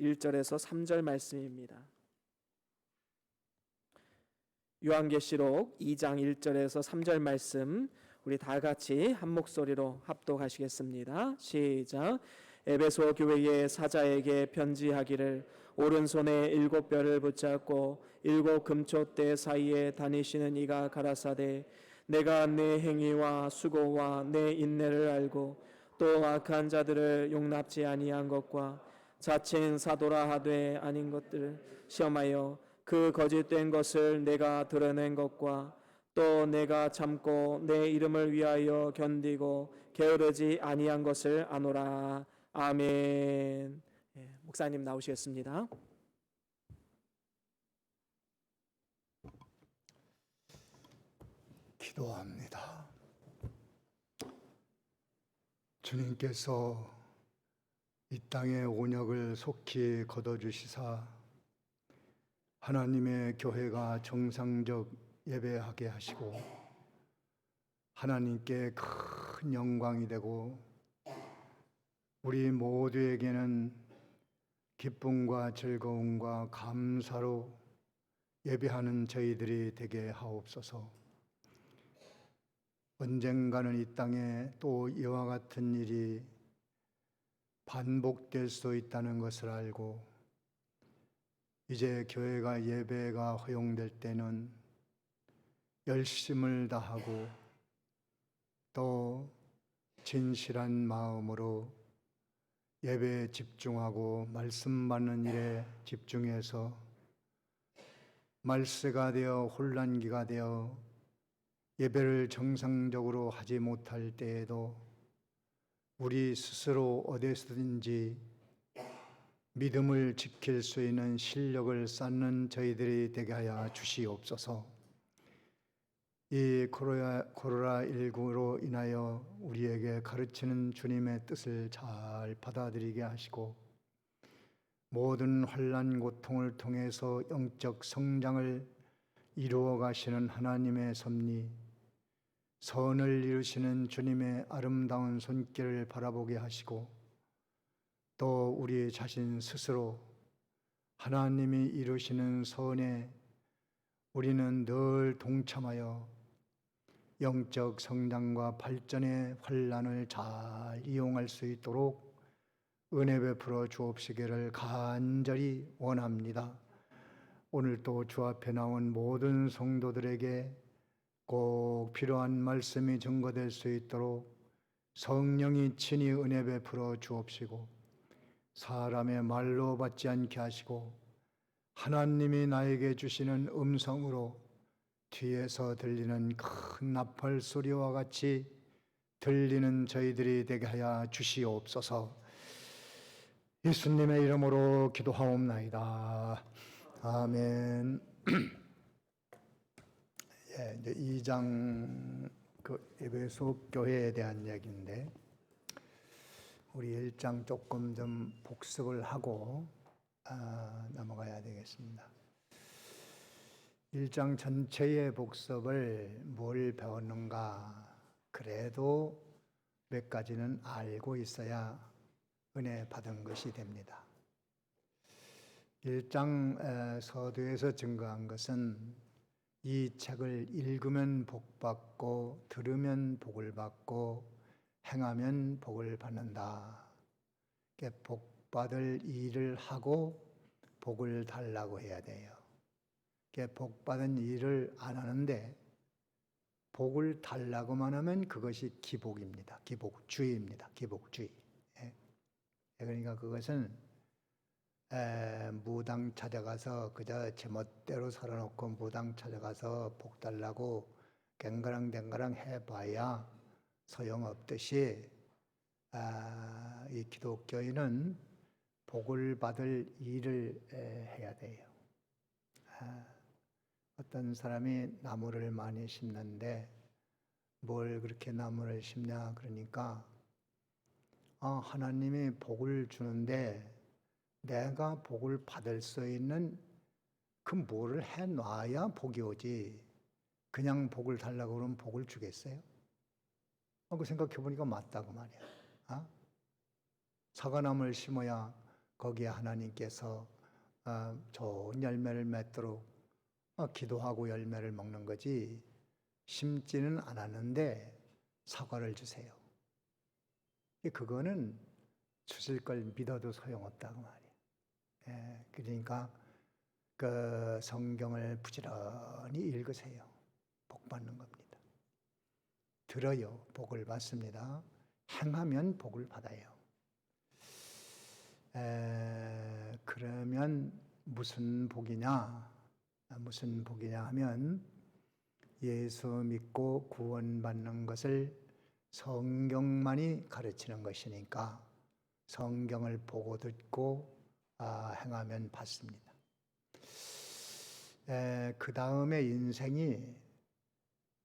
1절에서 3절 말씀입니다. 요한계시록 2장 1절에서 3절 말씀 우리 다 같이 한 목소리로 합독하시겠습니다. 시작. 에베소 교회의 사자에게 편지하기를 오른손에 7뼈를 붙잡고 7 금초대 사이에 다니시는 이가 가라사대 내가 내 행위와 수고와 내 인내를 알고 또 악한 자들을 용납지 아니한 것과 자칭 사도라 하되 아닌 것들을 시험하여 그 거짓된 것을 내가 드러낸 것과 또 내가 참고 내 이름을 위하여 견디고 게으르지 아니한 것을 아노라. 아멘. 목사님 나오시겠습니다. 기도합니다. 주님께서 이 땅의 온역을 속히 거둬주시사 하나님의 교회가 정상적 예배하게 하시고 하나님께 큰 영광이 되고 우리 모두에게는 기쁨과 즐거움과 감사로 예배하는 저희들이 되게 하옵소서. 언젠가는 이 땅에 또 이와 같은 일이 반복될 수 있다는 것을 알고 이제 교회가 예배가 허용될 때는 열심을 다하고 또 진실한 마음으로 예배에 집중하고 말씀 받는 일에 집중해서 말세가 되어 혼란기가 되어 예배를 정상적으로 하지 못할 때에도 우리 스스로 어디서든지 믿음을 지킬 수 있는 실력을 쌓는 저희들이 되게 하여 주시옵소서. 이 코로나19로 인하여 우리에게 가르치는 주님의 뜻을 잘 받아들이게 하시고 모든 환난 고통을 통해서 영적 성장을 이루어 가시는 하나님의 섭리, 선을 이루시는 주님의 아름다운 손길을 바라보게 하시고 또 우리 자신 스스로 하나님이 이루시는 선에 우리는 늘 동참하여 영적 성장과 발전의 환란을 잘 이용할 수 있도록 은혜 베풀어 주옵시기를 간절히 원합니다. 오늘 또 주 앞에 나온 모든 성도들에게 꼭 필요한 말씀이 증거될 수 있도록 성령이 친히 은혜 베풀어 주옵시고 사람의 말로 받지 않게 하시고 하나님이 나에게 주시는 음성으로 뒤에서 들리는 큰 나팔 소리와 같이 들리는 저희들이 되게 하여 주시옵소서. 예수님의 이름으로 기도하옵나이다. 아멘. 이제 2장 에베소 교회에 대한 얘기인데 우리 1장 조금 좀 복습을 하고 넘어가야 되겠습니다. 1장 전체의 복습을 뭘 배웠는가? 그래도 몇 가지는 알고 있어야 은혜 받은 것이 됩니다. 1장 서두에서 증거한 것은 이 책을 읽으면 복 받고 들으면 복을 받고 행하면 복을 받는다. 복 받을 일을 하고 복을 달라고 해야 돼요. 복 받은 일을 안 하는데 복을 달라고만 하면 그것이 기복입니다. 기복주의입니다. 기복주의. 그러니까 그것은 무당 찾아가서 그저 제멋대로 살아놓고 무당 찾아가서 복 달라고 갱가랑댕가랑 해봐야 소용없듯이 이 기독교인은 복을 받을 일을 해야 돼요. 어떤 사람이 나무를 많이 심는데 뭘 그렇게 나무를 심냐 그러니까 하나님이 복을 주는데 내가 복을 받을 수 있는 그 뭐를 해놔야 복이 오지 그냥 복을 달라고 그러면 복을 주겠어요? 그 생각해 보니까 맞다고 말이야. 사과나무를 심어야 거기에 하나님께서 좋은 열매를 맺도록 기도하고 열매를 먹는 거지 심지는 않았는데 사과를 주세요. 그거는 주실 걸 믿어도 소용없다고 말이에요. 예, 그러니까 그 성경을 부지런히 읽으세요. 복 받는 겁니다. 들어요, 복을 받습니다. 행하면 복을 받아요. 그러면 무슨 복이냐? 무슨 복이냐 하면 예수 믿고 구원받는 것을 성경만이 가르치는 것이니까 성경을 보고 듣고 행하면 받습니다. 그 다음에 인생이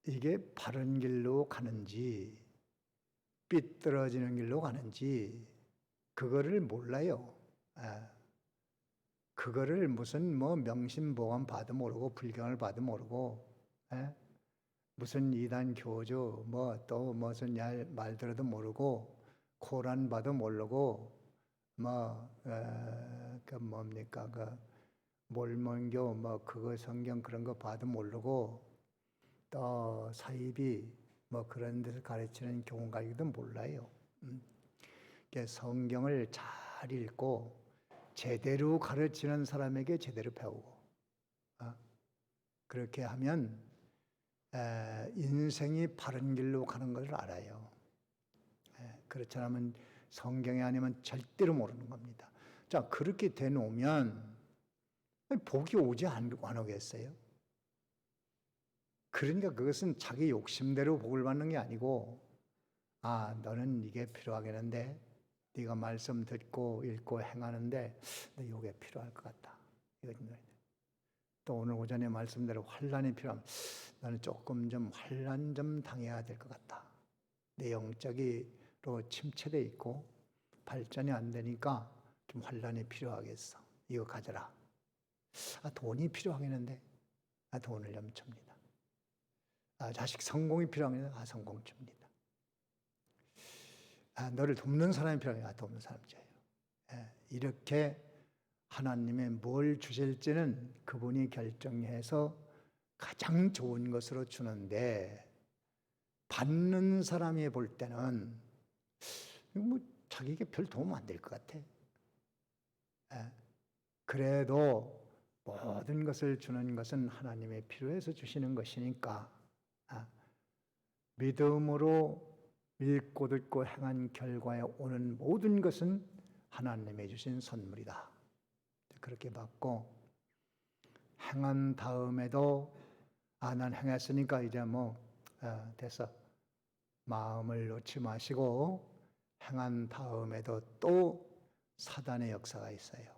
이게 바른 길로 가는지 삐뚤어지는 길로 가는지 그거를 몰라요. 그거를 무슨 명심보감 봐도 모르고 불경을 봐도 모르고 무슨 이단 교주 또 무슨 말 들어도 모르고 코란 봐도 모르고 그 뭡니까 그 몰몬교 그거 성경 그런 거 봐도 모르고 또 사이비 그런 데서 가르치는 교훈가이도 몰라요. 성경을 잘 읽고 제대로 가르치는 사람에게 제대로 배우고 그렇게 하면 인생이 바른 길로 가는 것을 알아요. 그렇지 않으면 성경이 아니면 절대로 모르는 겁니다. 자, 그렇게 되놓으면 복이 오지 안 오겠어요? 그러니까 그것은 자기 욕심대로 복을 받는 게 아니고 너는 이게 필요하겠는데 네가 말씀 듣고 읽고 행하는데 너 이게 필요할 것 같다. 또 오늘 오전에 말씀대로 환난이 필요하면 너는 조금 좀 환난 좀 당해야 될 것 같다. 내 영적으로 침체돼 있고 발전이 안 되니까 좀 환난이 필요하겠어. 이거 가져라. 돈이 필요하겠는데 돈을 좀 줍니다. 자식 성공이 필요하면 성공 줍니다. 너를 돕는 사람이 필요하면 돕는 사람 줘요. 이렇게 하나님의 뭘 주실지는 그분이 결정해서 가장 좋은 것으로 주는데 받는 사람이 볼 때는 자기에게 별 도움 안 될 것 같아. 그래도 모든 것을 주는 것은 하나님의 필요해서 주시는 것이니까 믿음으로 읽고 듣고 행한 결과에 오는 모든 것은 하나님이 주신 선물이다. 그렇게 받고 행한 다음에도 난 행했으니까 이제 됐어. 마음을 놓지 마시고 행한 다음에도 또 사단의 역사가 있어요.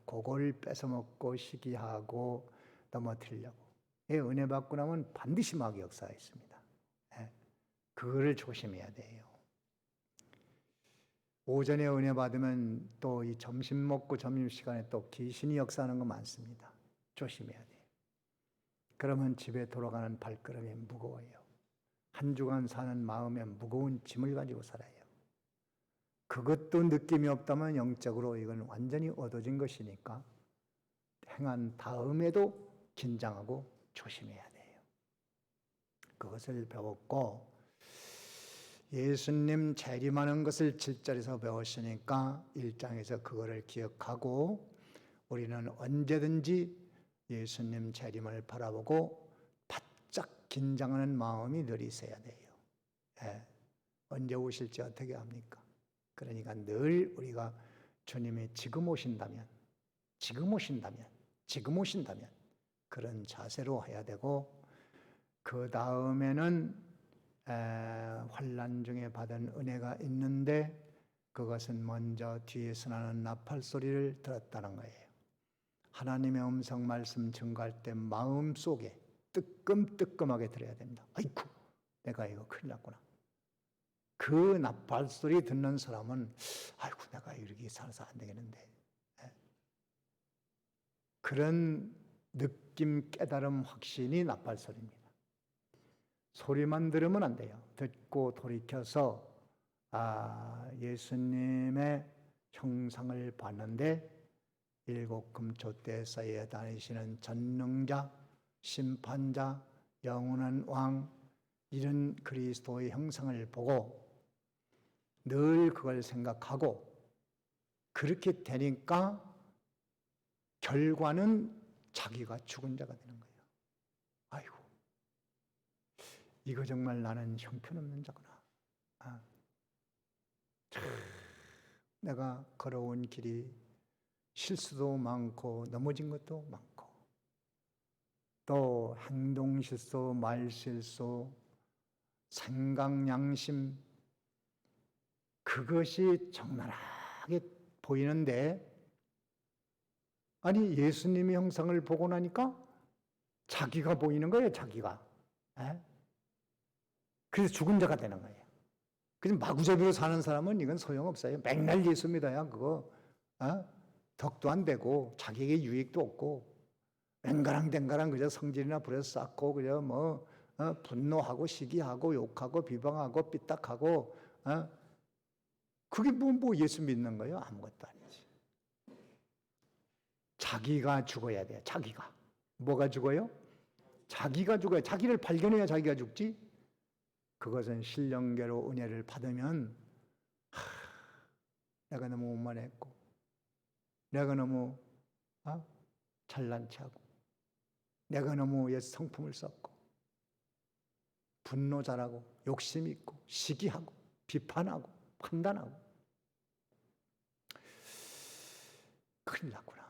그걸 뺏어먹고 시기하고 넘어뜨리려고. 은혜 받고 나면 반드시 마귀 역사가 있습니다. 그거를 조심해야 돼요. 오전에 은혜 받으면 또 이 점심 먹고 점심시간에 또 귀신이 역사하는 거 많습니다. 조심해야 돼요. 그러면 집에 돌아가는 발걸음이 무거워요. 한 주간 사는 마음에 무거운 짐을 가지고 살아요. 그것도 느낌이 없다면 영적으로 이건 완전히 얻어진 것이니까 행한 다음에도 긴장하고 조심해야 돼요. 그것을 배웠고 예수님 재림하는 것을 7절에서 배웠으니까 1장에서 그거를 기억하고 우리는 언제든지 예수님 재림을 바라보고 바짝 긴장하는 마음이 늘 있어야 돼요. 언제 오실지 어떻게 합니까? 그러니까 늘 우리가 주님이 지금 오신다면 그런 자세로 해야 되고 그 다음에는 환난 중에 받은 은혜가 있는데 그것은 먼저 뒤에서 나는 나팔 소리를 들었다는 거예요. 하나님의 음성 말씀 증거할 때 마음속에 뜨끔뜨끔하게 들어야 됩니다. 아이쿠 내가 이거 큰일 났구나. 그 나팔 소리 듣는 사람은 아이고 내가 이렇게 살아서 안 되겠는데 그런 느낌 깨달음 확신이 나팔 소리입니다. 소리만 들으면 안 돼요. 듣고 돌이켜서 예수님의 형상을 봤는데 일곱 금초대 사이에 다니시는 전능자, 심판자, 영원한 왕 이런 그리스도의 형상을 보고 늘 그걸 생각하고 그렇게 되니까 결과는 자기가 죽은 자가 되는 거예요. 아이고, 이거 정말 나는 형편없는 자구나. 내가 걸어온 길이 실수도 많고 넘어진 것도 많고 또 행동 실수, 말 실수, 생각 양심 그것이 적나라하게 보이는데 아니 예수님의 형상을 보고 나니까 자기가 보이는 거예요. 자기가. 그래서 죽은 자가 되는 거예요. 그래서 마구잡이로 사는 사람은 이건 소용없어요. 맨날 예수 믿어야 그거 덕도 안 되고 자기에게 유익도 없고 뱅가랑댕가랑 그저 성질이나 부려서 쌓고 그저 뭐 분노하고 시기하고 욕하고 비방하고 삐딱하고 그게 뭐 예수 믿는 거예요? 아무것도 아니지. 자기가 죽어야 돼요. 자기가. 뭐가 죽어요? 자기가 죽어요. 자기를 발견해야 자기가 죽지. 그것은 신령계로 은혜를 받으면 내가 너무 오만했고 내가 너무 잘난 체하고 내가 너무 옛 성품을 썼고 분노 잘하고 욕심 있고 시기하고 비판하고 판단하고 큰일 났구나.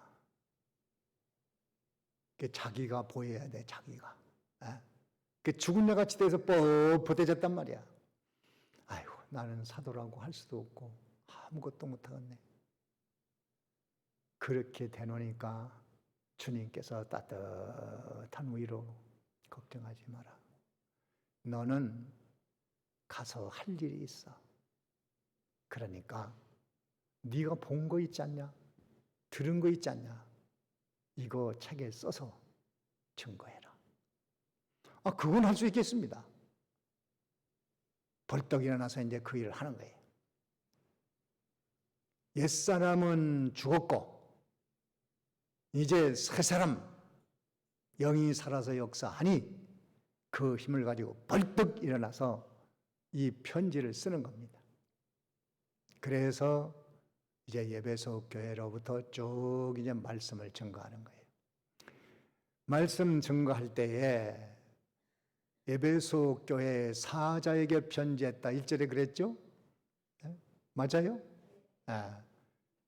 자기가 보여야 돼. 자기가. 죽은 내 같이 돼서 뻣뻣해졌단 말이야. 아이고 나는 사도라고 할 수도 없고 아무것도 못하겠네. 그렇게 되노니까 주님께서 따뜻한 위로 걱정하지 마라. 너는 가서 할 일이 있어. 그러니까 네가 본 거 있지 않냐? 들은 거 있지 않냐? 이거 책에 써서 증거해라. 그건 할 수 있겠습니다. 벌떡 일어나서 이제 그 일을 하는 거예요. 옛사람은 죽었고 이제 새 사람 영이 살아서 역사하니 그 힘을 가지고 벌떡 일어나서 이 편지를 쓰는 겁니다. 그래서 이제 에베소 교회로부터 쭉 이제 말씀을 증거하는 거예요. 말씀 증거할 때에 에베소 교회 사자에게 편지했다. 1절에 그랬죠? 맞아요?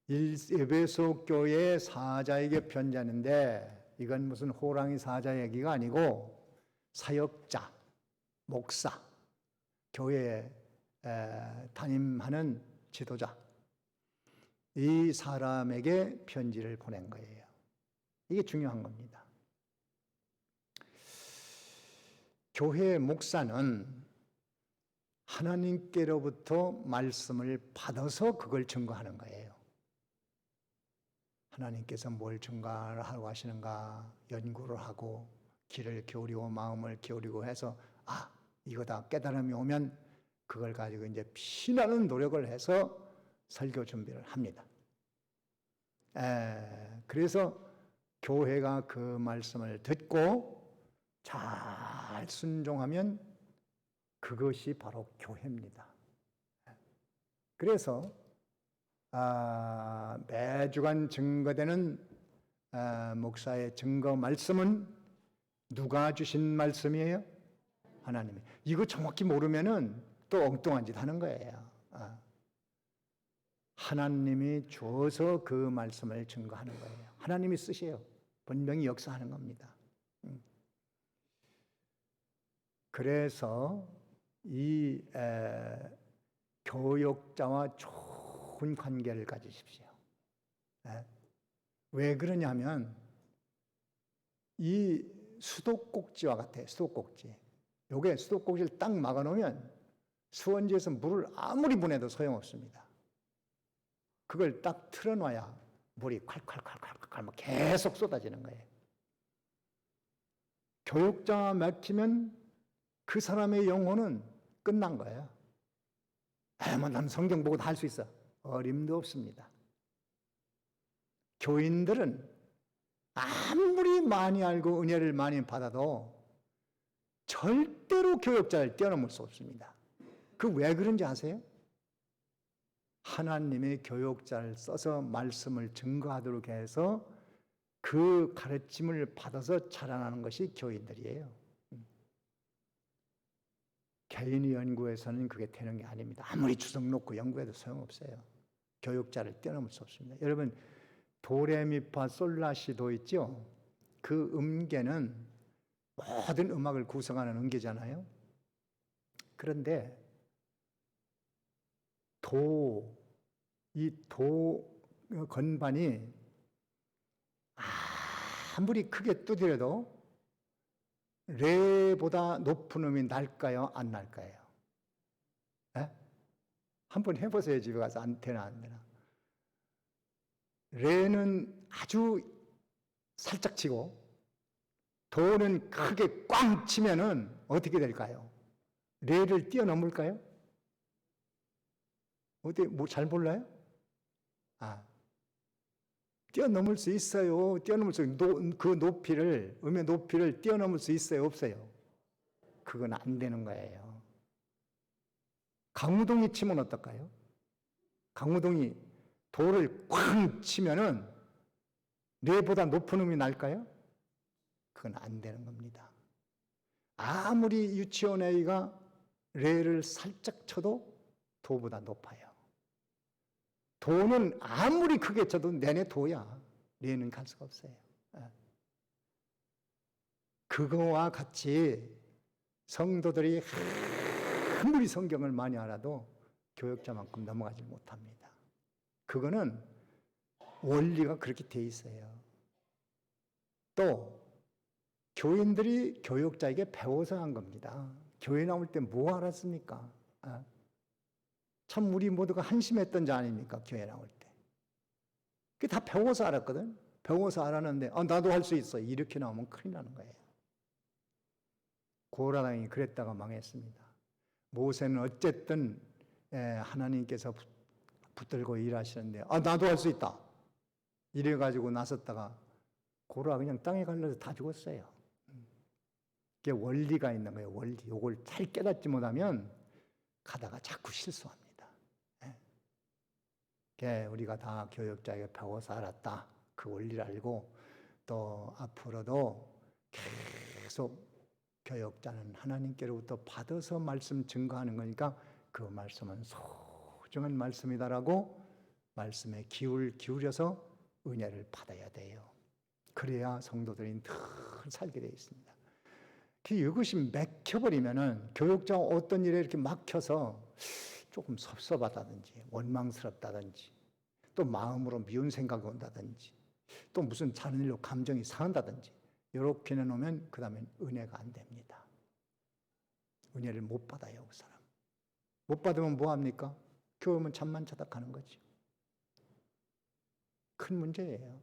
에베소 교회 사자에게 편지하는데 이건 무슨 호랑이 사자 얘기가 아니고 사역자, 목사, 교회에 담임하는 지도자 이 사람에게 편지를 보낸 거예요. 이게 중요한 겁니다. 교회 목사는 하나님께로부터 말씀을 받아서 그걸 증거하는 거예요. 하나님께서 뭘 증거하라고 하시는가 연구를 하고 귀를 기울이고 마음을 기울이고 해서 이거다 깨달음이 오면 그걸 가지고 이제 피나는 노력을 해서 설교 준비를 합니다. 그래서 교회가 그 말씀을 듣고 잘 순종하면 그것이 바로 교회입니다. 그래서 매주간 증거되는 목사의 증거 말씀은 누가 주신 말씀이에요? 하나님이. 이거 정확히 모르면은 또 엉뚱한 짓 하는 거예요. 하나님이 주어서 그 말씀을 증거하는 거예요. 하나님이 쓰세요. 분명히 역사하는 겁니다. 그래서 이 교역자와 좋은 관계를 가지십시오. 왜 그러냐면 이 수도꼭지와 같아요. 수도꼭지. 요게 수도꼭지를 딱 막아놓으면 수원지에서 물을 아무리 보내도 소용없습니다. 그걸 딱 틀어놔야 물이 콸콸콸콸콸 계속 쏟아지는 거예요. 교역자가 막히면 그 사람의 영혼은 끝난 거예요. 뭐 난 성경 보고 다 할 수 있어. 어림도 없습니다. 교인들은 아무리 많이 알고 은혜를 많이 받아도 절대로 교역자를 뛰어넘을 수 없습니다. 그 왜 그런지 아세요? 하나님의 교역자를 써서 말씀을 증거하도록 해서 그 가르침을 받아서 자라나는 것이 교인들이에요. 개인의 연구에서는 그게 되는 게 아닙니다. 아무리 주석 놓고 연구해도 소용없어요. 교역자를 뛰어넘을 수 없습니다. 여러분, 도레미파 솔라시도 있죠? 그 음계는 모든 음악을 구성하는 음계잖아요. 그런데 이 도 건반이 아무리 크게 두드려도 레보다 높은 음이 날까요? 안 날까요? 에? 한번 해보세요. 집에 가서 안 되나 안 되나. 레는 아주 살짝 치고 도는 크게 꽝 치면은 어떻게 될까요? 레를 뛰어넘을까요? 어떻게 뭐 잘 몰라요? 뛰어넘을 수 있어요. 뛰어넘을 수 그 높이를 음의 높이를 뛰어넘을 수 있어요, 없어요? 그건 안 되는 거예요. 강우동이 치면 어떨까요? 강우동이 도를 꽝 치면은 레보다 높은 음이 날까요? 그건 안 되는 겁니다. 아무리 유치원 애가 레를 살짝 쳐도 도보다 높아요. 도는 아무리 크게 쳐도 내내 도야. 레는 갈 수가 없어요. 그거와 같이 성도들이 아무리 성경을 많이 알아도 교역자만큼 넘어가지 못합니다. 그거는 원리가 그렇게 돼 있어요. 또 교인들이 교역자에게 배워서 한 겁니다. 교회 나올 때 뭐 알았습니까? 참 우리 모두가 한심했던 자 아닙니까? 교회 나올 때. 그게 다 배워서 알았거든. 배워서 알았는데 나도 할 수 있어. 이렇게 나오면 큰일 나는 거예요. 고라당이 그랬다가 망했습니다. 모세는 어쨌든 하나님께서 붙들고 일하시는데 나도 할 수 있다. 이래가지고 나섰다가 고라 그냥 땅에 갈라서 다 죽었어요. 그게 원리가 있는 거예요. 원리. 이걸 잘 깨닫지 못하면 가다가 자꾸 실수합니다. 우리가 다 교역자에게 배워서 알았다. 그 원리를 알고 또 앞으로도 계속 교역자는 하나님께로부터 받아서 말씀 증거하는 거니까 그 말씀은 소중한 말씀이다라고 말씀에 기울여서 은혜를 받아야 돼요. 그래야 성도들이 늘 살게 되어 있습니다. 이것이 막혀버리면은 교역자가 어떤 일에 이렇게 막혀서 조금 섭섭하다든지 원망스럽다든지 또 마음으로 미운 생각이 온다든지 또 무슨 다른 일로 감정이 상한다든지 이렇게 해놓으면 그 다음엔 은혜가 안 됩니다. 은혜를 못 받아요. 그 사람. 못 받으면 뭐합니까? 교회 오면 잠만 자다 가는 거죠. 큰 문제예요.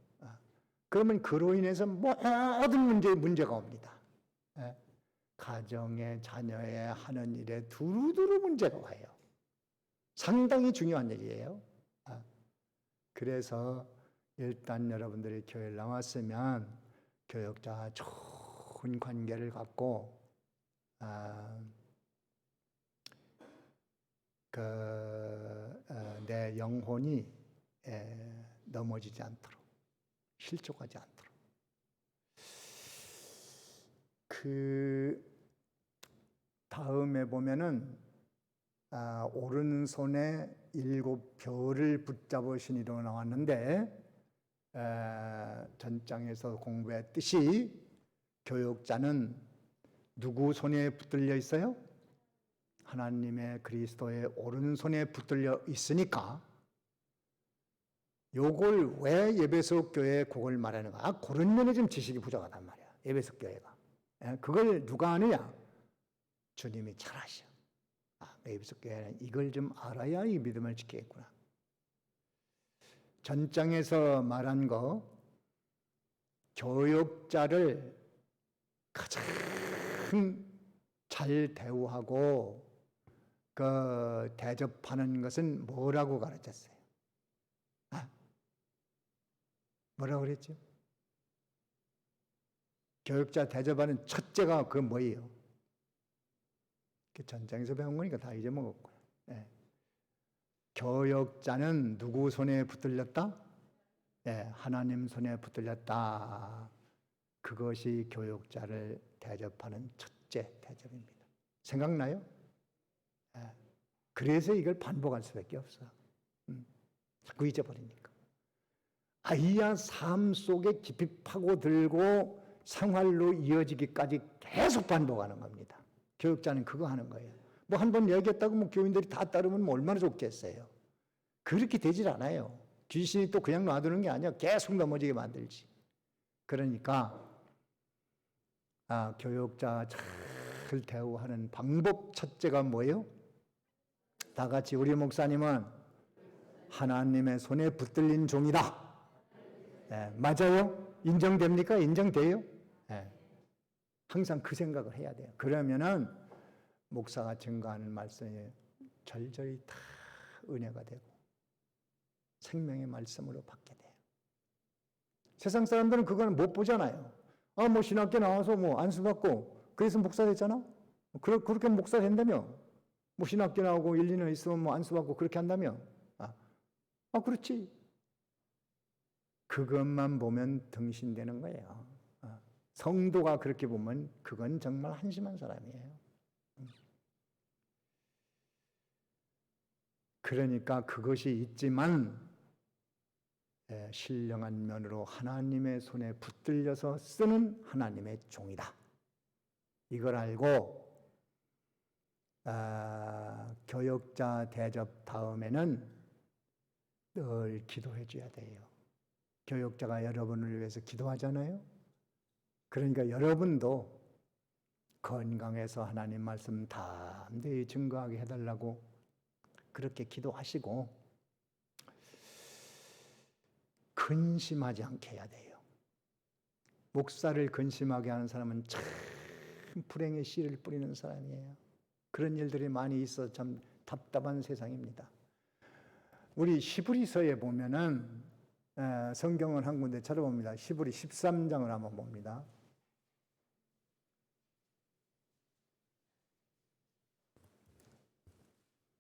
그러면 그로 인해서 모든 문제가 옵니다. 가정에 자녀에 하는 일에 두루두루 문제가 와요. 상당히 중요한 일이에요. 그래서 일단 여러분들이 교회를 나왔으면 교역자와 좋은 관계를 갖고 내 영혼이 넘어지지 않도록 실족하지 않도록 그 다음에 보면은 오른손에 7별을 붙잡으시니로 나왔는데 전장에서 공부했듯이 교역자는 누구 손에 붙들려 있어요? 하나님의 그리스도의 오른손에 붙들려 있으니까 요걸 왜 에베소 교회에 그걸 말하는가? 그런 면에 좀 지식이 부족하단 말이야. 에베소 교회가. 그걸 누가 아느냐? 주님이 잘 아셔. 에베소 교회는 이걸 좀 알아야 이 믿음을 지키겠구나. 전장에서 말한 거 교역자를 가장 잘 대우하고 대접하는 것은 뭐라고 가르쳤어요? 뭐라 그랬죠? 교육자 대접하는 첫째가 그 뭐예요? 그 전장에서 배운 거니까 다 잊어먹었고. 예. 교육자는 누구 손에 붙들렸다? 예, 하나님 손에 붙들렸다. 그것이 교육자를 대접하는 첫째 대접입니다. 생각나요? 예. 그래서 이걸 반복할 수밖에 없어. 자꾸 잊어버리니까. 아이야 삶 속에 깊이 파고들고 생활로 이어지기까지 계속 반복하는 겁니다. 교육자는 그거 하는 거예요. 뭐 한 번 얘기했다고 뭐 교인들이 다 따르면 뭐 얼마나 좋겠어요. 그렇게 되질 않아요. 귀신이 또 그냥 놔두는 게 아니야. 계속 넘어지게 만들지. 그러니까 교육자 잘 대우하는 방법 첫째가 뭐예요? 다 같이 우리 목사님은 하나님의 손에 붙들린 종이다. 네, 맞아요? 인정됩니까? 인정돼요? 네. 항상 그 생각을 해야 돼요. 그러면은 목사가 증거하는 말씀이 절절히 다 은혜가 되고 생명의 말씀으로 받게 돼요. 세상 사람들은 그거는 못 보잖아요. 뭐 신학교 나와서 뭐 안수받고 그래서 목사 됐잖아? 그렇게 목사 된다며? 뭐 신학교 나오고 1, 2년 있으면 뭐 안수받고 그렇게 한다며? 그렇지. 그것만 보면 등신되는 거예요. 성도가 그렇게 보면 그건 정말 한심한 사람이에요. 그러니까 그것이 있지만 신령한 면으로 하나님의 손에 붙들려서 쓰는 하나님의 종이다. 이걸 알고 교육자 대접 다음에는 늘 기도해 줘야 돼요. 교육자가 여러분을 위해서 기도하잖아요. 그러니까 여러분도 건강해서 하나님 말씀 담대히 증거하게 해달라고 그렇게 기도하시고 근심하지 않게 해야 돼요. 목사를 근심하게 하는 사람은 참 불행의 씨를 뿌리는 사람이에요. 그런 일들이 많이 있어 참 답답한 세상입니다. 우리 히브리서에 보면은 성경은 한 군데 찾아봅니다. 히브리 13장을 한번 봅니다.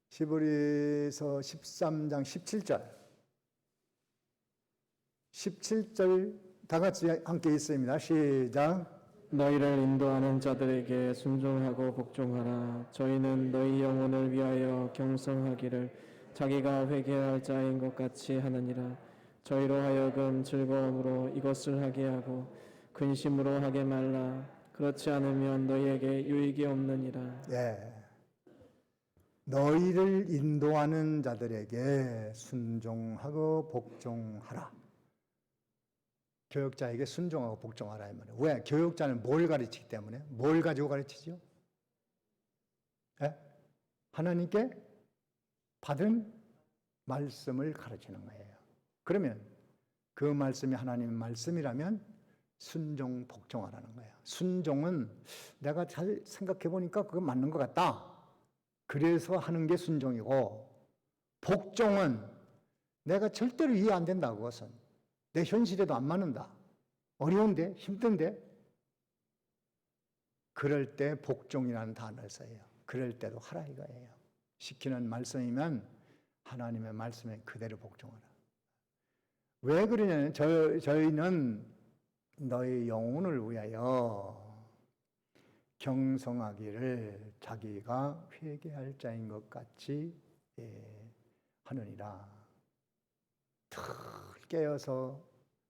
히브리서 13장 17절. 17절 다 같이 함께 있습니다. 시작. 너희를 인도하는 자들에게 순종하고 복종하라. 저희는 너희 영혼을 위하여 경성하기를 자기가 회개할 자인 것 같이 하느니라. 저희로 하여금 즐거움으로 이것을 하게 하고 근심으로 하게 말라. 그렇지 않으면 너희에게 유익이 없느니라. 예. 너희를 인도하는 자들에게 순종하고 복종하라. 교육자에게 순종하고 복종하라 이 말이에요. 왜? 교육자는 뭘 가르치기 때문에? 뭘 가지고 가르치죠? 예? 하나님께 받은 말씀을 가르치는 거예요. 그러면 그 말씀이 하나님의 말씀이라면 순종, 복종하라는 거예요. 순종은 내가 잘 생각해 보니까 그거 맞는 것 같다. 그래서 하는 게 순종이고, 복종은 내가 절대로 이해 안 된다. 그것은 내 현실에도 안 맞는다. 어려운데, 힘든데, 그럴 때 복종이라는 단어를 써요. 그럴 때도 하라 이거예요. 시키는 말씀이면 하나님의 말씀에 그대로 복종하라. 왜 그러냐면 저희는 너희 영혼을 위하여 경성하기를 자기가 회개할 자인 것 같이 하느니라. 들 깨어서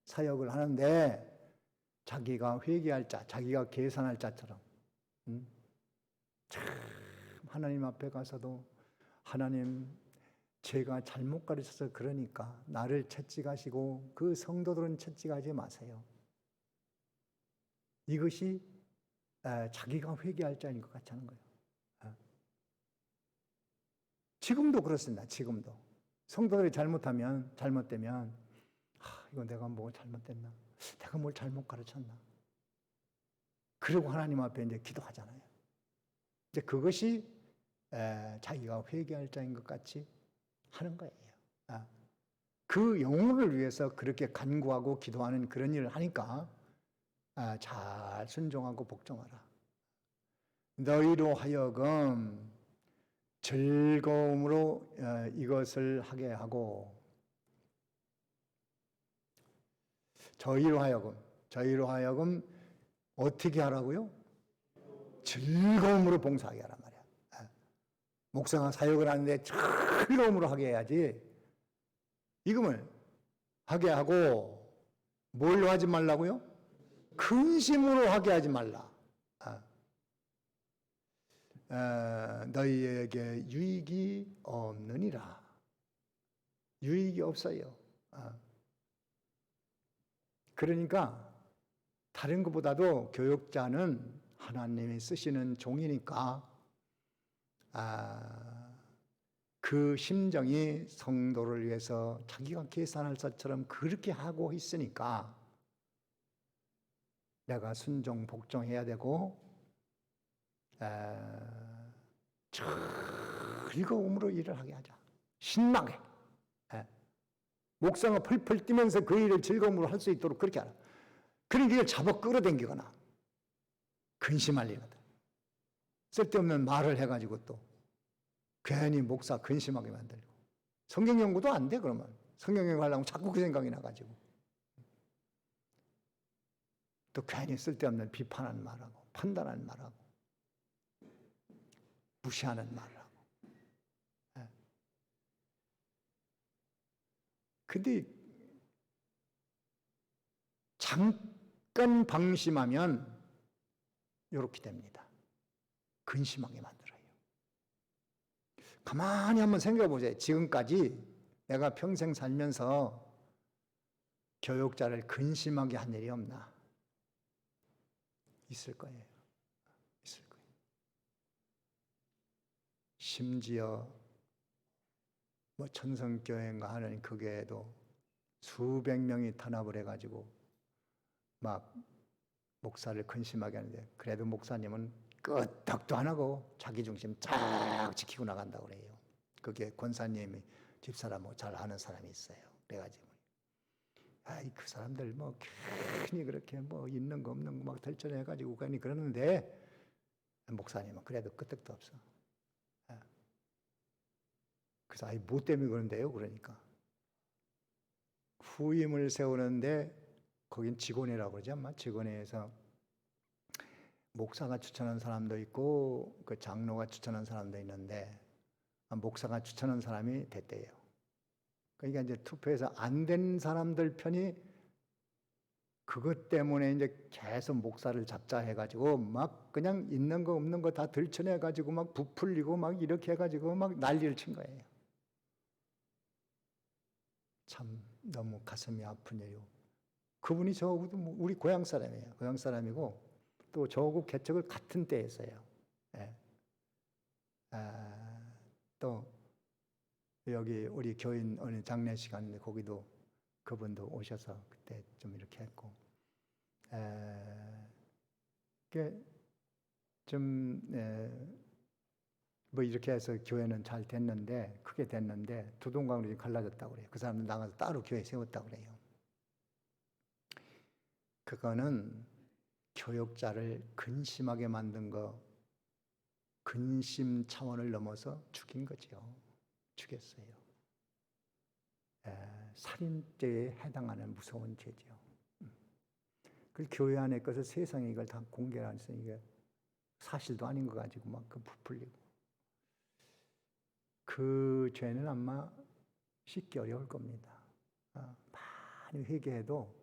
사역을 하는데 자기가 회개할 자, 자기가 계산할 자처럼 참 하나님 앞에 가서도 하나님 제가 잘못 가르쳐서 그러니까 나를 채찍하시고 그 성도들은 채찍하지 마세요. 이것이 자기가 회개할 자인 것 같이 하는 거예요. 지금도 그렇습니다. 지금도 성도들이 잘못되면 이거 내가 뭐 잘못됐나? 내가 뭘 잘못 가르쳤나? 그리고 하나님 앞에 이제 기도하잖아요. 이제 그것이 자기가 회개할 자인 것 같이 하는 거예요. 그 영혼을 위해서 그렇게 간구하고 기도하는 그런 일을 하니까 잘 순종하고 복종하라. 너희로 하여금 즐거움으로 이것을 하게 하고 저희로 하여금 어떻게 하라고요? 즐거움으로 봉사하게 하란 말이야. 목사가 사역을 하는데 즐거움으로 하게 해야지. 이거면 하게 하고 뭘로 하지 말라고요? 근심으로 하게 하지 말라. 너희에게 유익이 없느니라. 유익이 없어요. 그러니까 다른 것보다도 교육자는 하나님이 쓰시는 종이니까 그 심정이 성도를 위해서 자기가 계산할 것처럼 그렇게 하고 있으니까 내가 순종 복종해야 되고 즐거움으로 일을 하게 하자. 신나게. 목사가 펄펄 뛰면서 그 일을 즐거움으로 할 수 있도록 그렇게 하라. 그러니까 이걸 잡아 끌어당기거나 근심할 일 없다. 쓸데없는 말을 해가지고 또 괜히 목사 근심하게 만들고 성경 연구도 안 돼. 그러면 성경 연구하려면 자꾸 그 생각이 나가지고 또 괜히 쓸데없는 비판하는 말하고 판단하는 말하고 무시하는 말을 하고. 근데 잠깐 방심하면 이렇게 됩니다. 근심하게 만들어요. 가만히 한번 생각해 보세요. 지금까지 내가 평생 살면서 교육자를 근심하게 한 일이 없나? 있을 거예요. 있을 거예요. 심지어 뭐 천성교회인가 하는 그 교회도 수백 명이 탄압을 해가지고 막 목사를 근심하게 하는데 그래도 목사님은 끄떡도 안 하고 자기 중심 쫙 지키고 나간다고 그래요. 그게 권사님이 집사람 뭐 잘 아는 사람이 있어요. 그래가지고 그 사람들 뭐 괜히 그렇게 뭐 있는 거 없는 거 막 덜쳐내가지고 괜히 그러는데 목사님은 그래도 끄떡도 없어. 그래서 뭐 때문에 그런데요? 그러니까 후임을 세우는데 거긴 직원회라고 그러지 않나? 직원회에서 목사가 추천한 사람도 있고 그 장로가 추천한 사람도 있는데 목사가 추천한 사람이 됐대요. 그러니까 이제 투표에서 안 된 사람들 편이 그것 때문에 이제 계속 목사를 잡자 해가지고 막 그냥 있는 거 없는 거 다 들춰내가지고 막 부풀리고 막 이렇게 해가지고 막 난리를 친 거예요. 참 너무 가슴이 아픈 일이고 그분이 저하고도 우리 고향 사람이에요. 고향 사람이고 또 저하고 개척을 같은 때 했어요. 예. 또 여기 우리 교인 어느 장례 시간인데 거기도 그분도 오셔서 그때 좀 이렇게 했고 좀 뭐 이렇게 해서 교회는 잘 됐는데 크게 됐는데 두 동강으로 갈라졌다고 그래요. 그 사람들 나가서 따로 교회 세웠다고 그래요. 그거는 교육자를 근심하게 만든 거, 근심 차원을 넘어서 죽인 거죠. 죽였어요. 살인죄에 해당하는 무서운 죄죠. 그 교회 안에 것을 세상에 이걸 다 공개하면서 이게 사실도 아닌 거 가지고 막 그 부풀리고 그 죄는 아마 씻기 어려울 겁니다. 많이 회개해도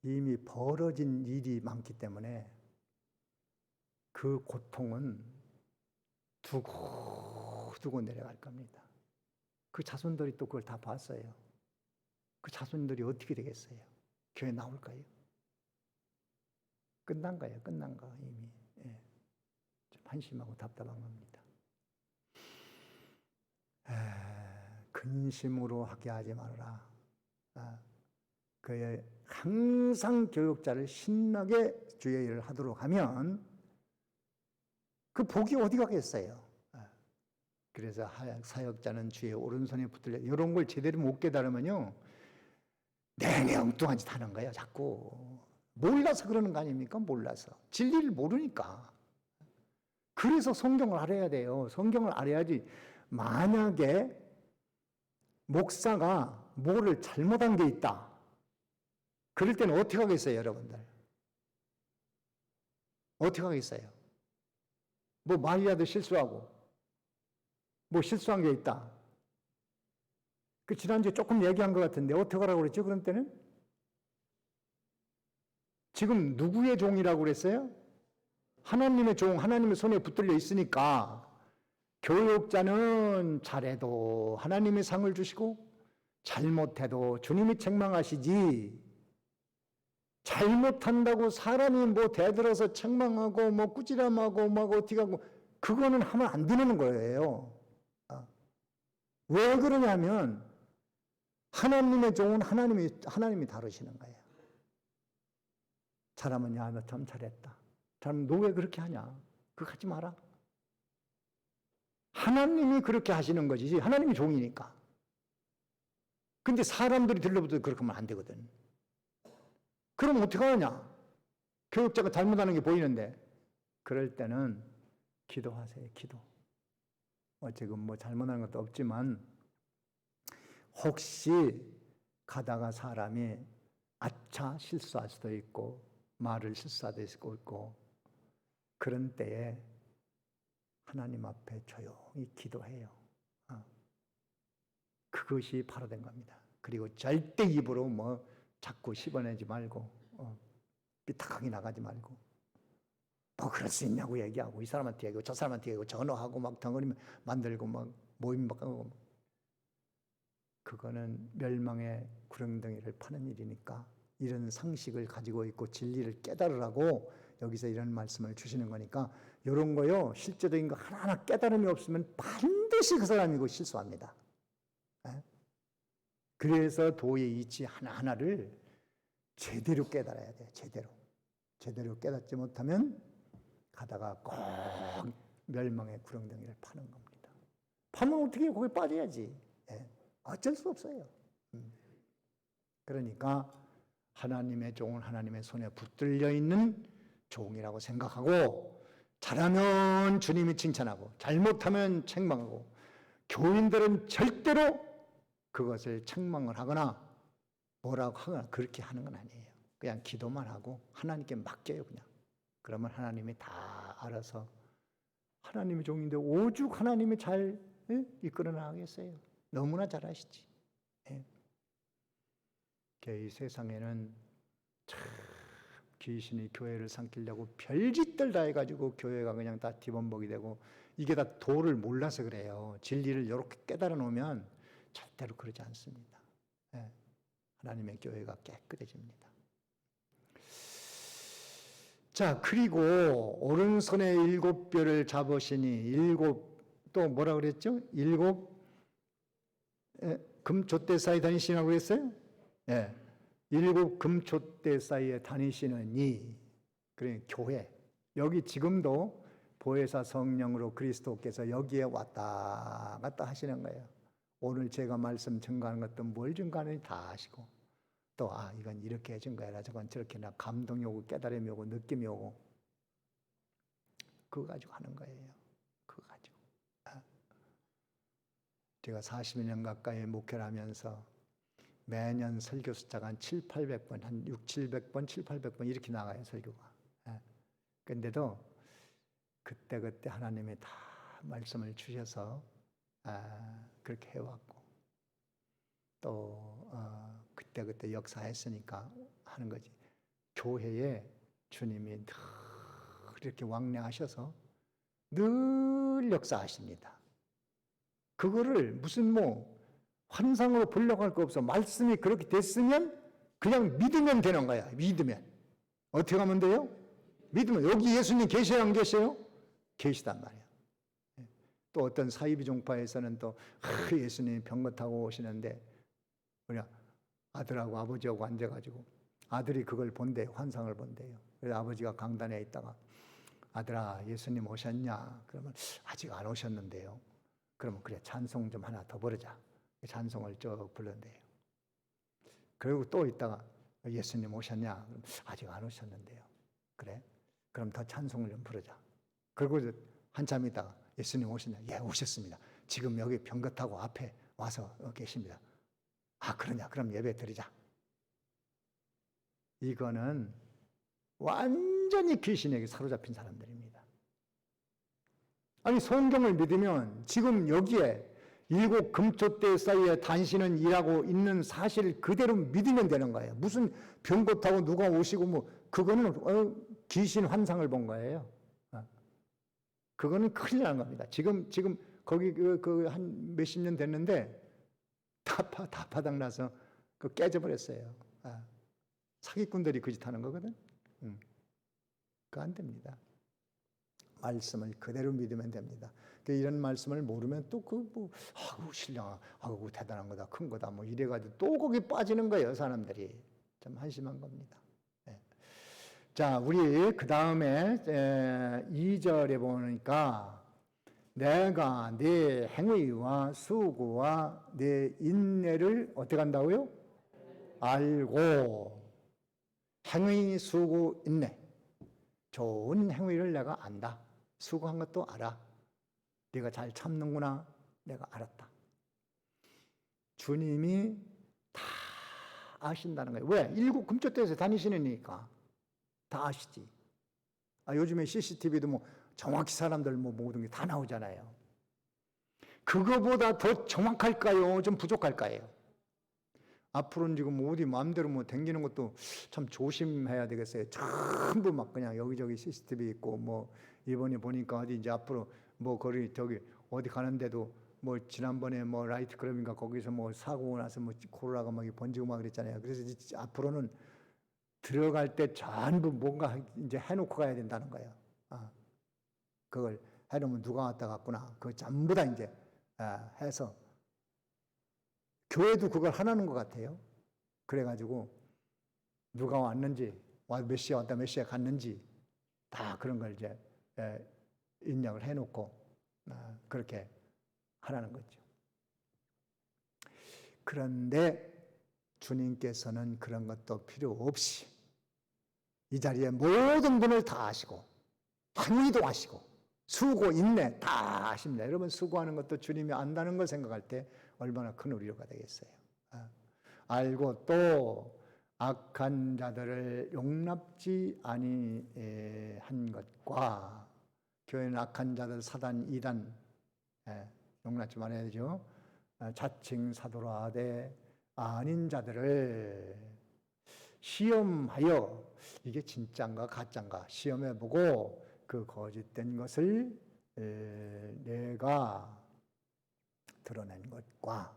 이미 벌어진 일이 많기 때문에 그 고통은 두고두고 내려갈 겁니다. 그 자손들이 또 그걸 다 봤어요. 그 자손들이 어떻게 되겠어요? 교회 나올까요? 끝난 거예요. 끝난 거 이미. 좀 한심하고 답답한 겁니다. 근심으로 하게 하지 말아라. 그의 항상 교육자를 신나게 주의 일을 하도록 하면 그 복이 어디 가겠어요? 그래서 사역자는 주의 오른손에 붙들려 이런 걸 제대로 못 깨달으면요 내내 엉뚱한 짓 하는 거예요. 자꾸 몰라서 그러는 거 아닙니까? 몰라서 진리를 모르니까. 그래서 성경을 알아야 돼요. 성경을 알아야지. 만약에 목사가 뭐를 잘못한 게 있다, 그럴 때는 어떻게 하겠어요, 여러분들? 어떻게 하겠어요? 뭐 말이라도 실수하고 뭐 실수한 게 있다. 그 지난주에 조금 얘기한 것 같은데 어떻게 하라고 그랬죠? 그런 때는? 지금 누구의 종이라고 그랬어요? 하나님의 종, 하나님의 손에 붙들려 있으니까 교육자는 잘해도 하나님이 상을 주시고 잘못해도 주님이 책망하시지, 잘못한다고 사람이 뭐 대들어서 책망하고 뭐 꾸지람하고 막 어떻게 하고 그거는 하면 안 되는 거예요. 왜 그러냐면 하나님의 종은 하나님이 다루시는 거예요. 잘하면 야, 너 참 잘했다. 잘하면 너 왜 그렇게 하냐? 그거 하지 마라. 하나님이 그렇게 하시는 것이지 하나님이 종이니까. 근데 사람들이 들러붙어도 그렇게 하면 안 되거든. 그럼 어떻게 하냐? 교육자가 잘못하는 게 보이는데 그럴 때는 기도하세요. 기도. 지금 뭐 잘못하는 것도 없지만 혹시 가다가 사람이 아차 실수할 수도 있고 말을 실수할 수도 있고 그런 때에 하나님 앞에 조용히 기도해요. 그것이 바로 된 겁니다. 그리고 절대 입으로 뭐 자꾸 씹어내지 말고 삐딱하게 나가지 말고 뭐 그럴 수 있냐고 얘기하고 이 사람한테 얘기하고 저 사람한테 얘기하고 전화하고 막 덩어리 만들고 막 모임 막 하고 그거는 멸망의 구렁텅이를 파는 일이니까 이런 상식을 가지고 있고 진리를 깨달으라고 여기서 이런 말씀을 주시는 거니까 이런 거요 실제적인 거 하나하나 깨달음이 없으면 반드시 그 사람이고 실수합니다. 그래서 도의 이치 하나하나를 제대로 깨달아야 돼요. 제대로 깨닫지 못하면 가다가 꼭 멸망의 구렁텅이를 파는 겁니다. 파면 어떻게 해요? 거기 빠져야지. 어쩔 수 없어요. 그러니까 하나님의 종은 하나님의 손에 붙들려 있는 종이라고 생각하고 잘하면 주님이 칭찬하고 잘못하면 책망하고 교인들은 절대로 그것을 책망을 하거나 뭐라고 하거나 그렇게 하는 건 아니에요. 그냥 기도만 하고 하나님께 맡겨요. 그냥. 그러면 하나님이 다 알아서 하나님의 종인데 오죽 하나님이 잘 이끌어 나가겠어요. 너무나 잘 아시지. 이 세상에는 참 귀신이 교회를 삼키려고 별짓들 다 해가지고 교회가 그냥 다 뒤범벅이 되고 이게 다 도를 몰라서 그래요. 진리를 이렇게 깨달아 놓으면 절대로 그러지 않습니다. 하나님의 교회가 깨끗해집니다. 자, 그리고 오른손에 7뼈를 잡으시니 또 뭐라 그랬죠? 7 금촛대 사이 다니시라고 그랬어요? 7 금촛대 사이에 다니시는 그래 교회. 여기 지금도 보혜사 성령으로 그리스도께서 여기에 왔다 갔다 하시는 거예요. 오늘 제가 말씀 증거하는 것도 뭘 증거하는지 다 아시고 또 이건 이렇게 해준 거야. 저건 저렇게 나 감동이 오고 깨달음이 오고 느낌이 오고 그거 가지고 하는 거예요. 그거 가지고. 제가 40년 가까이 목회를 하면서 매년 설교 숫자가 한 700-800번, 한 600-700번, 700-800번 이렇게 나가요, 설교가. 근데도 그때 하나님이 다 말씀을 주셔서 그렇게 해왔고 또 그때 역사했으니까 하는 거지. 교회에 주님이 늘 이렇게 왕래하셔서 늘 역사하십니다. 그거를 무슨 환상으로 보려고 할 거 없어. 말씀이 그렇게 됐으면 그냥 믿으면 되는 거야. 믿으면. 어떻게 하면 돼요? 믿으면. 여기 예수님 계셔요, 안 계셔요? 계시단 말이야. 또 어떤 사이비 종파에서는 또 예수님이 병거 타고 오시는데 우리 아들하고 아버지하고 앉아가지고 아들이 그걸 본대요. 환상을 본대요. 그래서 아버지가 강단에 있다가 아들아 예수님 오셨냐? 그러면 아직 안 오셨는데요. 그러면 그래 찬송 좀 하나 더 부르자. 찬송을 쭉 부른대요. 그리고 또 있다가 예수님 오셨냐? 그럼 아직 안 오셨는데요. 그래? 그럼 더 찬송을 좀 부르자. 그리고 한참 있다가 예수님 오셨냐? 예, 오셨습니다. 지금 여기 병거 타고 앞에 와서 계십니다. 아, 그러냐? 그럼 예배 드리자. 이거는 완전히 귀신에게 사로잡힌 사람들입니다. 아니, 성경을 믿으면 지금 여기에 7 금토대 사이에 당신은 일하고 있는 사실 그대로 믿으면 되는 거예요. 무슨 병거 타고 누가 오시고 뭐 그거는 귀신 환상을 본 거예요. 그거는 큰일 나는 겁니다. 지금 거기 한 몇십 년 됐는데 다 바닥나서 깨져버렸어요. 사기꾼들이 그 짓 하는 거거든. 그거 안 됩니다. 말씀을 그대로 믿으면 됩니다. 이런 말씀을 모르면 또 아우 신령, 아우 대단한 거다, 큰 거다, 뭐 이래가지고 또 거기 빠지는 거예요. 사람들이 좀 한심한 겁니다. 네. 자, 우리 그 다음에 2절에 보니까 내가 네 행위와 수고와 네 인내를 어떻게 한다고요? 알고. 행위, 수고, 인내. 좋은 행위를 내가 안다. 수고한 것도 알아. 네가 잘 참는구나. 내가 알았다. 주님이 다 아신다는 거예요. 왜? 7 금토대에서 다니시니까 다 아시지. 요즘에 CCTV도 뭐 정확히 사람들 뭐 모든 게 다 나오잖아요. 그거보다 더 정확할까요? 좀 부족할까요? 앞으로는 지금 어디 마음대로 뭐 댕기는 것도 참 조심해야 되겠어요. 전부 막 그냥 여기저기 CCTV 있고 뭐 이번에 보니까 어디 이제 앞으로 뭐 거기 저기 어디 가는데도 뭐 지난번에 뭐 라이트 클럽인가 거기서 뭐 사고 나서 뭐 코로나가 막 번지고 막 그랬잖아요. 그래서 이제 앞으로는 들어갈 때 전부 뭔가 이제 해놓고 가야 된다는 거예요. 그걸 해놓으면 누가 왔다 갔구나. 그거 전부 다 이제 해서 교회도 그걸 하라는 것 같아요. 그래가지고 누가 왔는지, 몇 시에 왔다 몇 시에 갔는지 다 그런 걸 이제 입력을 해놓고 그렇게 하라는 거죠. 그런데 주님께서는 그런 것도 필요 없이 이 자리에 모든 분을 다 아시고 행위도 아시고 수고, 인내 다 아십니다. 여러분 수고하는 것도 주님이 안다는 걸 생각할 때 얼마나 큰 위로가 되겠어요. 알고 또 악한 자들을 용납지 아니한 것과 교회는 악한 자들 사단 이단 용납지 말아야 되죠. 자칭 사도라 하되 아닌 자들을 시험하여 이게 진짜인가 가짜인가 시험해보고 그 거짓된 것을 내가 드러낸 것과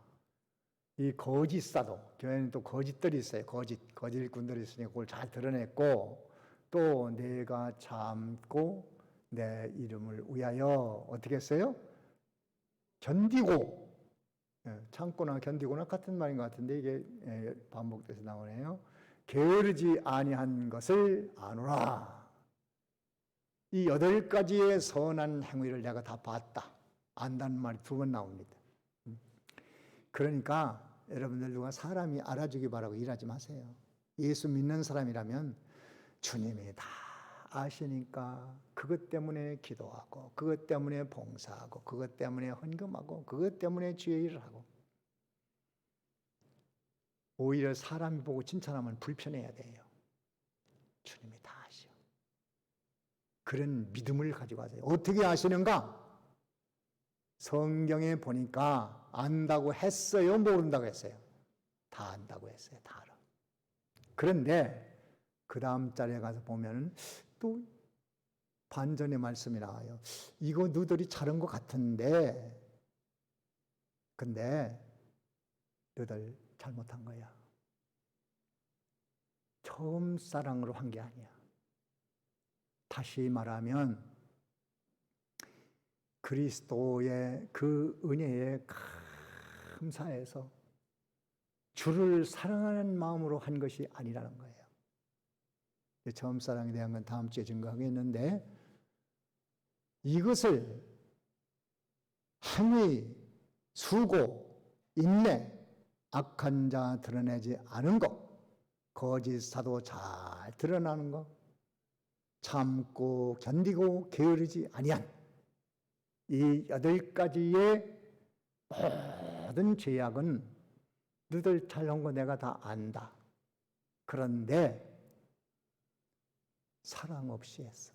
이 거짓 사도, 교회는 또 거짓들이 있어요. 거짓 일꾼들이 있으니까 그걸 잘 드러냈고 또 내가 참고 내 이름을 위하여 어떻게 했어요? 견디고, 참거나 견디거나 같은 말인 것 같은데 이게 반복돼서 나오네요. 게으르지 아니한 것을 아노라. 이 8가지의 선한 행위를 내가 다 봤다. 안다는 말이 2번 나옵니다. 그러니까 여러분들 누가 사람이 알아주기 바라고 일하지 마세요. 예수 믿는 사람이라면 주님이 다 아시니까 그것 때문에 기도하고 그것 때문에 봉사하고 그것 때문에 헌금하고 그것 때문에 주의 일을 하고 오히려 사람이 보고 칭찬하면 불편해야 돼요. 주님이 다 아셔. 그런 믿음을 가지고 가세요. 어떻게 아시는가? 성경에 보니까 안다고 했어요? 모른다고 했어요? 다 안다고 했어요. 다 알아. 그런데 그 다음 절에 가서 보면 또 반전의 말씀이 나와요. 이거 너희들이 잘한 것 같은데 근데 너희들 잘못한 거야. 처음 사랑으로 한 게 아니야. 다시 말하면 그리스도의 그 은혜에 감사해서 주를 사랑하는 마음으로 한 것이 아니라는 거예요. 처음 사랑에 대한 건 다음 주에 증거하겠는데 이것을 행위, 수고, 인내 악한 자 드러내지 않은 것, 거짓 사도 잘 드러나는 것, 참고 견디고 게으르지 아니한 이 8가지의 모든 죄악은 너희들 잘한 거 내가 다 안다. 그런데 사랑 없이 했어.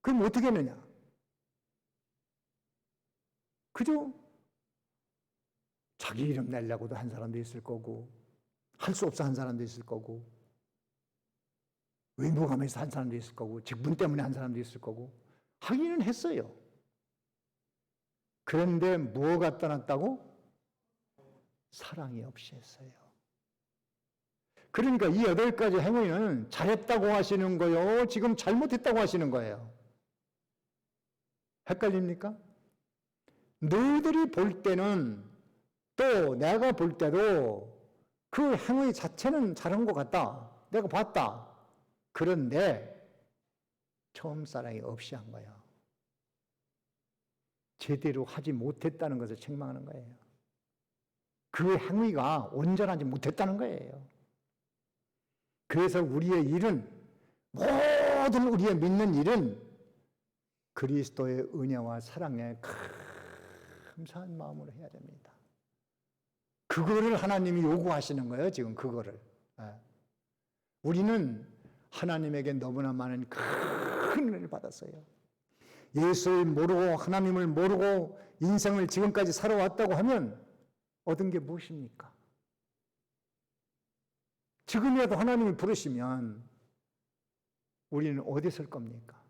그럼 어떻게 했느냐? 그저 자기 이름 내려고도 한 사람도 있을 거고, 할 수 없어 한 사람도 있을 거고, 의무감에서 한 사람도 있을 거고, 직분 때문에 한 사람도 있을 거고, 하기는 했어요. 그런데 뭐가 떠났다고? 사랑이 없이 했어요. 그러니까 이 8가지 행위는 잘했다고 하시는 거요, 지금 잘못했다고 하시는 거예요. 헷갈립니까? 너희들이 볼 때는, 또 내가 볼 때도 그 행위 자체는 잘한 것 같다. 내가 봤다. 그런데 처음 사랑이 없이 한 거예요. 제대로 하지 못했다는 것을 책망하는 거예요. 그 행위가 온전하지 못했다는 거예요. 그래서 우리의 일은, 모든 우리의 믿는 일은 그리스도의 은혜와 사랑에 감사한 마음으로 해야 됩니다. 그거를 하나님이 요구하시는 거예요, 지금 그거를. 우리는 하나님에게 너무나 많은 큰 은혜를 받았어요. 예수를 모르고 하나님을 모르고 인생을 지금까지 살아왔다고 하면 얻은 게 무엇입니까? 지금이라도 하나님을 부르시면 우리는 어디 설 겁니까?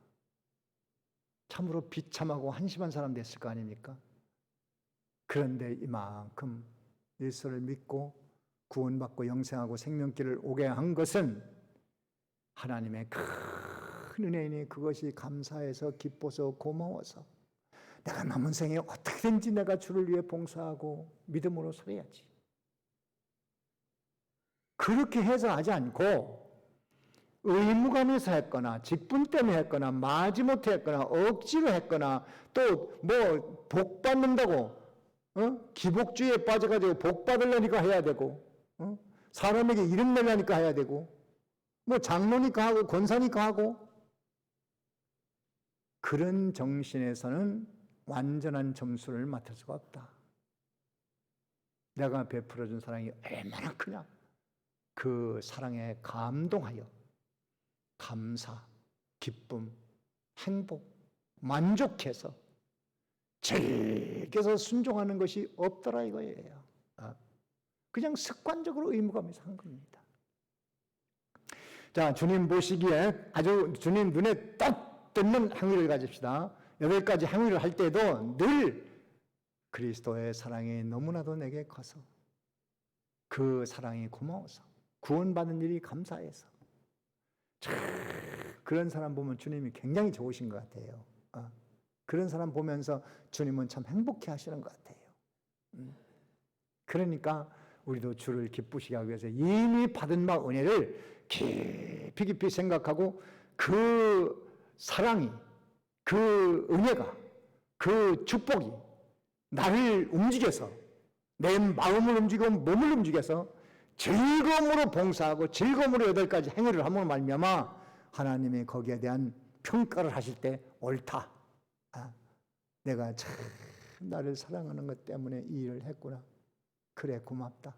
참으로 비참하고 한심한 사람 됐을 거 아닙니까? 그런데 이만큼 예수를 믿고 구원받고 영생하고 생명길을 오게 한 것은 하나님의 큰 은혜이니 그것이 감사해서 기뻐서 고마워서 내가 남은 생에 어떻게든지 내가 주를 위해 봉사하고 믿음으로 살아야지. 그렇게 해서 하지 않고 의무감에서 했거나 직분 때문에 했거나 마지못해 했거나 억지로 했거나 또 뭐 복 받는다고 기복주의에 빠져가지고 복 받으려니까 해야 되고 사람에게 이름 내려니까 해야 되고 뭐 장로니까 하고 권사니까 하고 그런 정신에서는 완전한 점수를 맡을 수가 없다. 내가 베풀어준 사랑이 얼마나 크냐. 그 사랑에 감동하여 감사, 기쁨, 행복, 만족해서 즐겨서 순종하는 것이 없더라 이거예요. 그냥 습관적으로 의무감에서 한 겁니다. 자, 주님 보시기에 아주 주님 눈에 딱 뜯는 행위를 가집시다. 8가지 행위를 할 때도 늘 그리스도의 사랑이 너무나도 내게 커서 그 사랑이 고마워서 구원받은 일이 감사해서 그런 사람 보면 주님이 굉장히 좋으신 것 같아요. 그런 사람 보면서 주님은 참 행복해 하시는 것 같아요. 그러니까 우리도 주를 기쁘시게 하기 위해서 이미 받은 바 은혜를 깊이 깊이 생각하고 그 사랑이, 그 은혜가, 그 축복이 나를 움직여서 내 마음을 움직이고 몸을 움직여서 즐거움으로 봉사하고 즐거움으로 8가지 행위를 함으로 말미암아 하나님이 거기에 대한 평가를 하실 때 옳다. 내가 참 나를 사랑하는 것 때문에 이 일을 했구나. 그래 고맙다.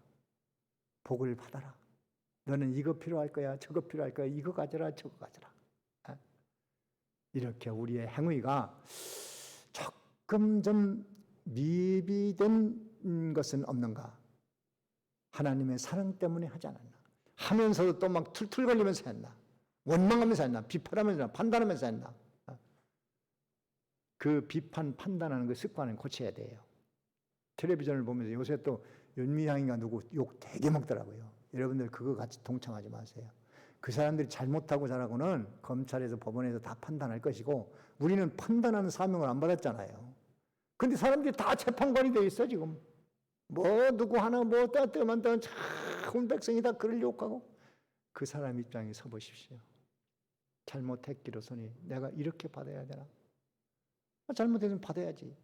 복을 받아라. 너는 이거 필요할 거야. 저거 필요할 거야. 이거 가져라. 저거 가져라. 이렇게 우리의 행위가 조금 좀 미비된 것은 없는가? 하나님의 사랑 때문에 하지 않았나? 하면서도 또 막 툴툴거리면서 했나? 원망하면서 했나? 비판하면서 했나? 판단하면서 했나? 그 비판, 판단하는 그 습관을 고쳐야 돼요. 텔레비전을 보면서 요새 또 윤미향인가 누구 욕 되게 먹더라고요. 여러분들 그거 같이 동참하지 마세요. 그 사람들이 잘못하고 잘하고는 검찰에서 법원에서 다 판단할 것이고 우리는 판단하는 사명을 안 받았잖아요. 근데 사람들이 다 재판관이 돼 있어 지금. 뭐 누구 하나 뭐 따뜻한 참 백성이 다 그를 욕하고 그 사람 입장에 서 보십시오. 잘못했기로서니 내가 이렇게 받아야 되나? 잘못했으면 받아야지.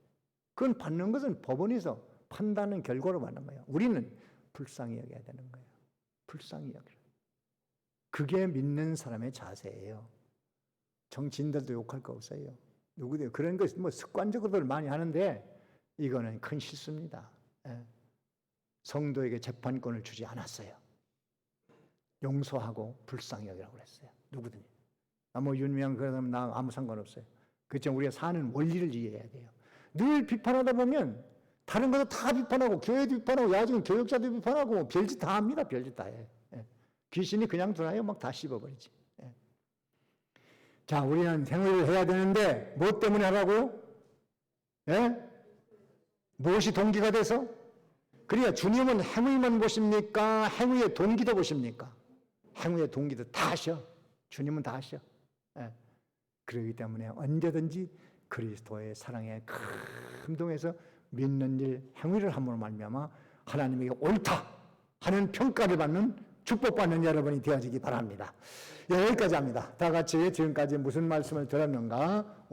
그건 받는 것은 법원에서 판단은 결과로 받는 거예요. 우리는 불쌍히 여겨야 되는 거예요. 불쌍히 여겨. 그게 믿는 사람의 자세예요. 정치인들도 욕할 거 없어요. 누구도 그런 거 뭐 습관적으로 많이 하는데 이거는 큰 실수입니다. 예. 성도에게 재판권을 주지 않았어요. 용서하고 불쌍히 여기라고 그랬어요. 누구든지. 뭐 윤미향 그러면 나 아무 상관없어요. 그렇죠. 우리가 사는 원리를 이해해야 돼요. 늘 비판하다 보면 다른 것도 다 비판하고 교회도 비판하고 야중 교역자도 비판하고 별짓 다 합니다. 별짓 다 해. 예. 귀신이 그냥 두나요? 막 다 씹어버리지. 예. 자, 우리는 행위를 해야 되는데 뭐 때문에 하라고요? 예? 무엇이 동기가 돼서? 그러니까 주님은 행위만 보십니까? 행위의 동기도 보십니까? 행위의 동기도 다 하셔. 주님은 다 하셔. 예. 그렇기 때문에 언제든지 그리스도의 사랑에 감동해서 믿는 일, 행위를 함으로 말미암아 하나님에게 옳다 하는 평가를 받는 축복받는 여러분이 되어지기 바랍니다. 여기까지 합니다. 다 같이 지금까지 무슨 말씀을 들었는가?